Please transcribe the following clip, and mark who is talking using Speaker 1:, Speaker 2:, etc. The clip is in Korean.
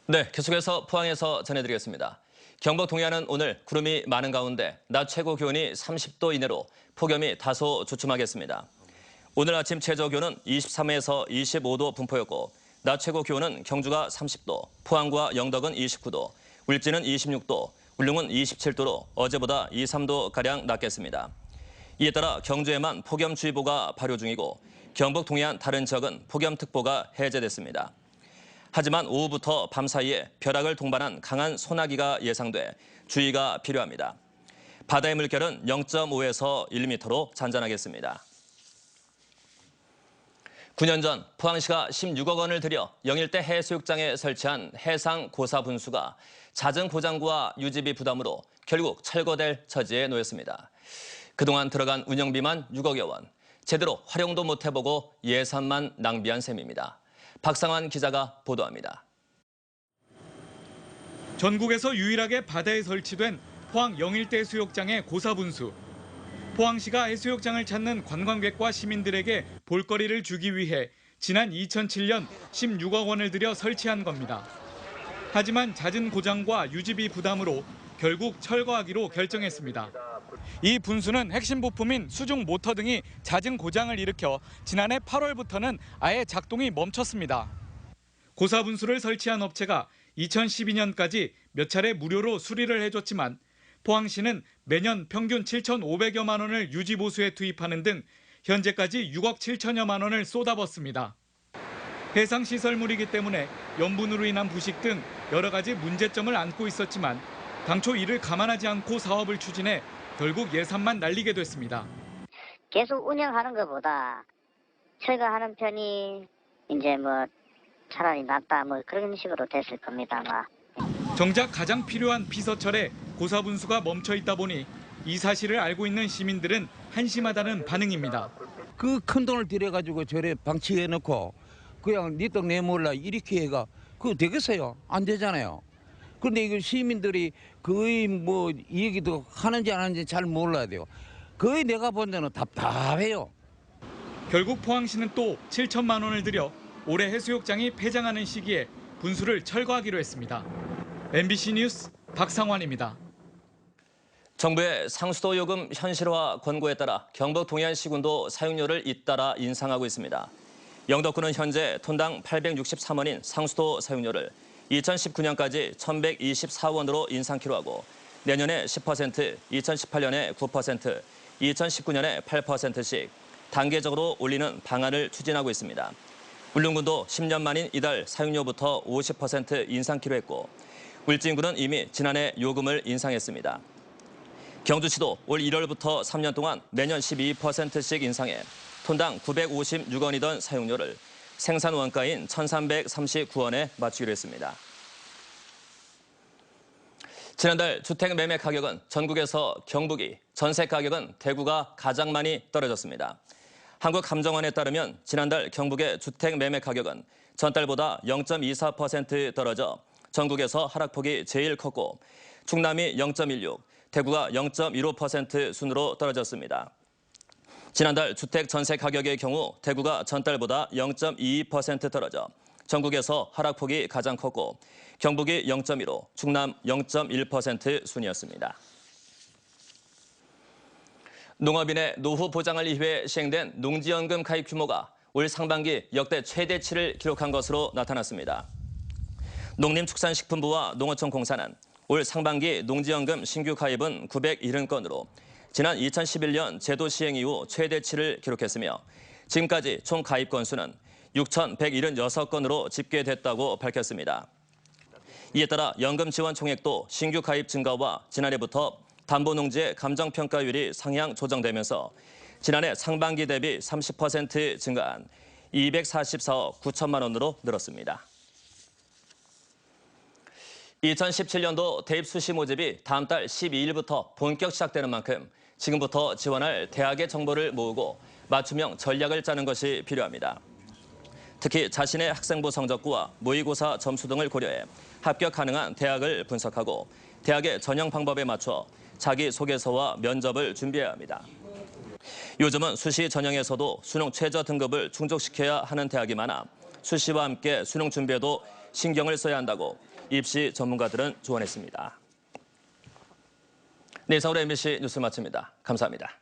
Speaker 1: 네, 계속해서 포항에서 전해드리겠습니다. 경북 동해안은 오늘 구름이 많은 가운데 낮 최고 기온이 30도 이내로 폭염이 다소 주춤하겠습니다. 오늘 아침 최저 기온은 23에서 25도 분포였고 낮 최고 기온은 경주가 30도, 포항과 영덕은 29도, 울진은 26도, 울릉은 27도로 어제보다 2, 3도가량 낮겠습니다. 이에 따라 경주에만 폭염주의보가 발효 중이고 경북 동해안 다른 지역은 폭염특보가 해제됐습니다. 하지만 오후부터 밤 사이에 벼락을 동반한 강한 소나기가 예상돼 주의가 필요합니다. 바다의 물결은 0.5에서 1m로 잔잔하겠습니다. 9년 전 포항시가 16억 원을 들여 영일대 해수욕장에 설치한 해상 고사 분수가 잦은 고장과 유지비 부담으로 결국 철거될 처지에 놓였습니다. 그동안 들어간 운영비만 6억여 원, 제대로 활용도 못 해보고 예산만 낭비한 셈입니다. 박상환 기자가 보도합니다.
Speaker 2: 전국에서 유일하게 바다에 설치된 포항 영일대 수욕장의 고사분수. 포항시가 해수욕장을 찾는 관광객과 시민들에게 볼거리를 주기 위해 지난 2007년 16억 원을 들여 설치한 겁니다. 하지만 잦은 고장과 유지비 부담으로 결국 철거하기로 결정했습니다. 이 분수는 핵심 부품인 수중 모터 등이 잦은 고장을 일으켜 지난해 8월부터는 아예 작동이 멈췄습니다. 고사 분수를 설치한 업체가 2012년까지 몇 차례 무료로 수리를 해줬지만 포항시는 매년 평균 7,500여만 원을 유지보수에 투입하는 등 현재까지 6억 7천여만 원을 쏟아붓습니다. 해상시설물이기 때문에 염분으로 인한 부식 등 여러 가지 문제점을 안고 있었지만 당초 이를 감안하지 않고 사업을 추진해 결국 예산만 날리게 됐습니다.
Speaker 3: 계속 운영하는 것보다 철거하는 편이 이제 차라리 낫다 그런 식으로 됐을 겁니다 아마.
Speaker 2: 정작 가장 필요한 피서철에 고사분수가 멈춰 있다 보니 이 사실을 알고 있는 시민들은 한심하다는 반응입니다.
Speaker 4: 그 큰 돈을 들여가지고 저래 방치해놓고 그냥 네 떡 내 몰라 이렇게 해가 그거 되겠어요? 안 되잖아요. 그런데 이거 시민들이 거의 이 얘기도 하는지 안 하는지 잘 몰라야 돼요. 거의 내가 본 데는 답답해요.
Speaker 2: 결국 포항시는 또 7천만 원을 들여 올해 해수욕장이 폐장하는 시기에 분수를 철거하기로 했습니다. MBC 뉴스 박상환입니다.
Speaker 1: 정부의 상수도 요금 현실화 권고에 따라 경북 동해안시군도 사용료를 잇따라 인상하고 있습니다. 영덕군은 현재 톤당 863원인 상수도 사용료를 2019년까지 1,124원으로 인상키로 하고 내년에 10%, 2018년에 9%, 2019년에 8%씩 단계적으로 올리는 방안을 추진하고 있습니다. 울릉군도 10년 만인 이달 사용료부터 50% 인상키로 했고 울진군은 이미 지난해 요금을 인상했습니다. 경주시도 올 1월부터 3년 동안 매년 12%씩 인상해 톤당 956원이던 사용료를 생산 원가인 1,339원에 맞추기로 했습니다. 지난달 주택 매매 가격은 전국에서 경북이, 전세 가격은 대구가 가장 많이 떨어졌습니다. 한국감정원에 따르면 지난달 경북의 주택 매매 가격은 전달보다 0.24% 떨어져 전국에서 하락폭이 제일 컸고 충남이 0.16, 대구가 0.15% 순으로 떨어졌습니다. 지난달 주택 전세 가격의 경우 대구가 전달보다 0.22% 떨어져 전국에서 하락폭이 가장 컸고 경북이 0.15, 충남 0.1% 순이었습니다. 농업인의 노후 보장을 위해 시행된 농지연금 가입 규모가 올 상반기 역대 최대치를 기록한 것으로 나타났습니다. 농림축산식품부와 농어촌공사는 올 상반기 농지연금 신규 가입은 970건으로 지난 2011년 제도 시행 이후 최대치를 기록했으며 지금까지 총 가입 건수는 6,176건으로 집계됐다고 밝혔습니다. 이에 따라 연금 지원 총액도 신규 가입 증가와 지난해부터 담보농지의 감정평가율이 상향 조정되면서 지난해 상반기 대비 30% 증가한 244억 9천만 원으로 늘었습니다. 2017년도 대입 수시 모집이 다음 달 12일부터 본격 시작되는 만큼 지금부터 지원할 대학의 정보를 모으고 맞춤형 전략을 짜는 것이 필요합니다. 특히 자신의 학생부 성적과 모의고사 점수 등을 고려해 합격 가능한 대학을 분석하고 대학의 전형 방법에 맞춰 자기소개서와 면접을 준비해야 합니다. 요즘은 수시 전형에서도 수능 최저 등급을 충족시켜야 하는 대학이 많아 수시와 함께 수능 준비에도 신경을 써야 한다고 입시 전문가들은 조언했습니다. 네, 이상으로 MBC 뉴스 마칩니다. 감사합니다.